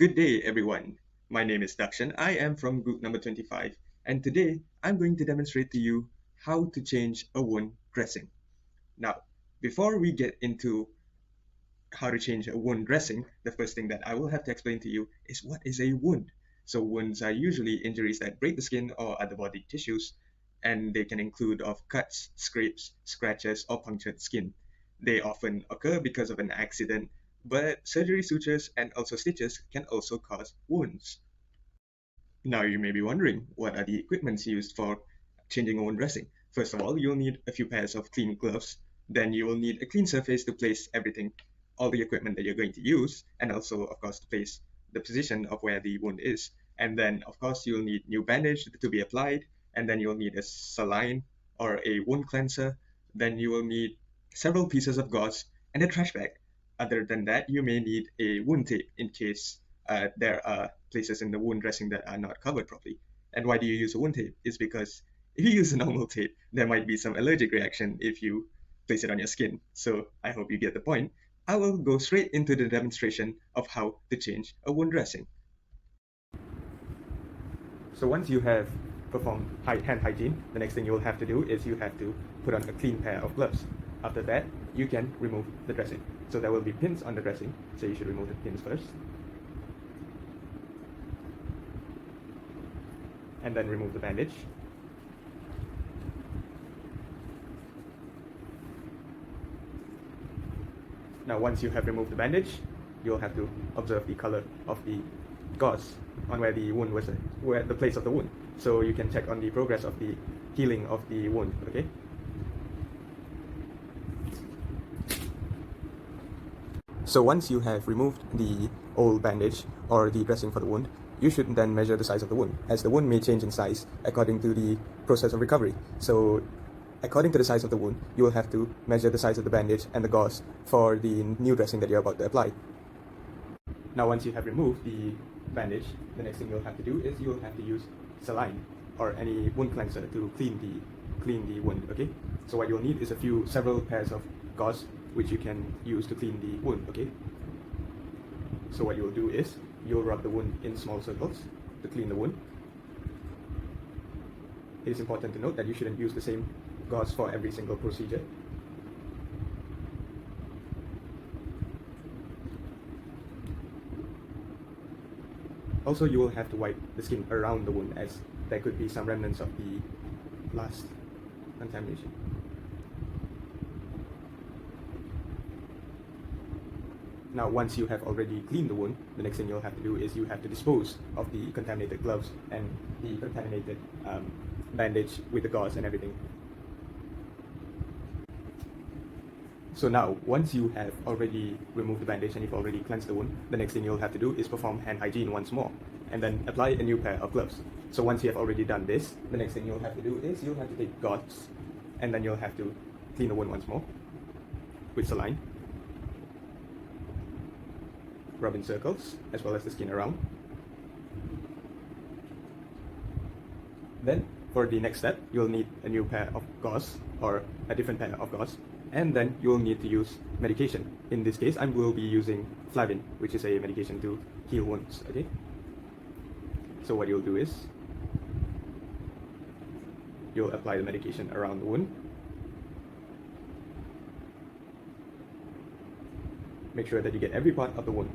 Good day, everyone. My name is DAKKSHAN. I am from group number 25, and today I'm going to demonstrate to you how to change a wound dressing. Now, before we get into how to change a wound dressing, the first thing that I will have to explain to you is what is a wound. So wounds are usually injuries that break the skin or other body tissues, and they can include of cuts, scrapes, scratches, or punctured skin. They often occur because of an accident, but surgery, sutures, and also stitches can also cause wounds. Now you may be wondering, what are the equipments used for changing a wound dressing? First of all, you'll need a few pairs of clean gloves. Then you will need a clean surface to place everything, all the equipment that you're going to use, and also, of course, to place the position of where the wound is. And then, of course, you'll need new bandage to be applied, and then you'll need a saline or a wound cleanser. Then you will need several pieces of gauze and a trash bag. Other than that, you may need a wound tape in case there are places in the wound dressing that are not covered properly. And why do you use a wound tape? Is because if you use a normal tape, there might be some allergic reaction if you place it on your skin. So I hope you get the point. I will go straight into the demonstration of how to change a wound dressing. So once you have performed hand hygiene, the next thing you will have to do is you have to put on a clean pair of gloves. After that, you can remove the dressing. So there will be pins on the dressing, so you should remove the pins first. And then remove the bandage. Now once you have removed the bandage, you'll have to observe the color of the gauze on where the wound was, where the place of the wound. So you can check on the progress of the healing of the wound, okay? So once you have removed the old bandage or the dressing for the wound, you should then measure the size of the wound, as the wound may change in size according to the process of recovery. So according to the size of the wound, you will have to measure the size of the bandage and the gauze for the new dressing that you're about to apply. Now once you have removed the bandage, the next thing you'll have to do is you'll have to use saline or any wound cleanser to clean the wound, okay? So what you'll need is several pairs of gauze which you can use to clean the wound, okay? So what you'll do is you'll rub the wound in small circles to clean the wound. It is important to note that you shouldn't use the same gauze for every single procedure. Also, you will have to wipe the skin around the wound, as there could be some remnants of the last contamination. Now once you have already cleaned the wound, the next thing you'll have to do is you have to dispose of the contaminated gloves and the contaminated bandage with the gauze and everything. So now, once you have already removed the bandage and you've already cleansed the wound, the next thing you'll have to do is perform hand hygiene once more, and then apply a new pair of gloves. So once you have already done this, the next thing you'll have to do is you'll have to take gauze, and then you'll have to clean the wound once more with saline. Rub in circles, as well as the skin around. Then, for the next step, you'll need a new pair of gauze, or a different pair of gauze, and then you'll need to use medication. In this case, I will be using Flavin, which is a medication to heal wounds, okay? So what you'll do is, you'll apply the medication around the wound. Make sure that you get every part of the wound.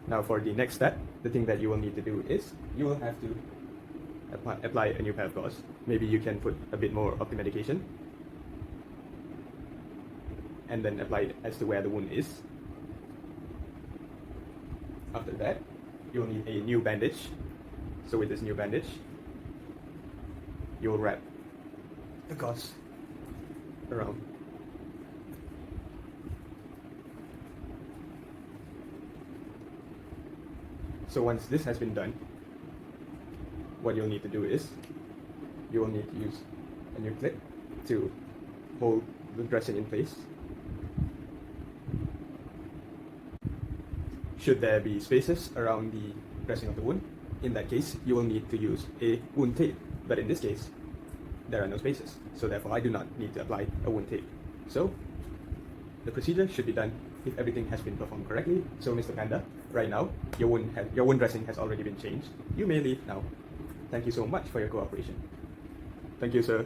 Now for the next step, the thing that you will need to do is you will have to apply a new pair of gauze. Maybe you can put a bit more of the medication and then apply it as to where the wound is. After that, you'll need a new bandage. So with this new bandage, you'll wrap the gauze around. So once this has been done, what you'll need to do is you will need to use a new clip to hold the dressing in place. Should there be spaces around the dressing of the wound, in that case you will need to use a wound tape, but in this case there are no spaces, so therefore I do not need to apply a wound tape. So the procedure should be done if everything has been performed correctly. So Mr. Panda, right now, your wound dressing has already been changed. You may leave now. Thank you so much for your cooperation. Thank you, sir.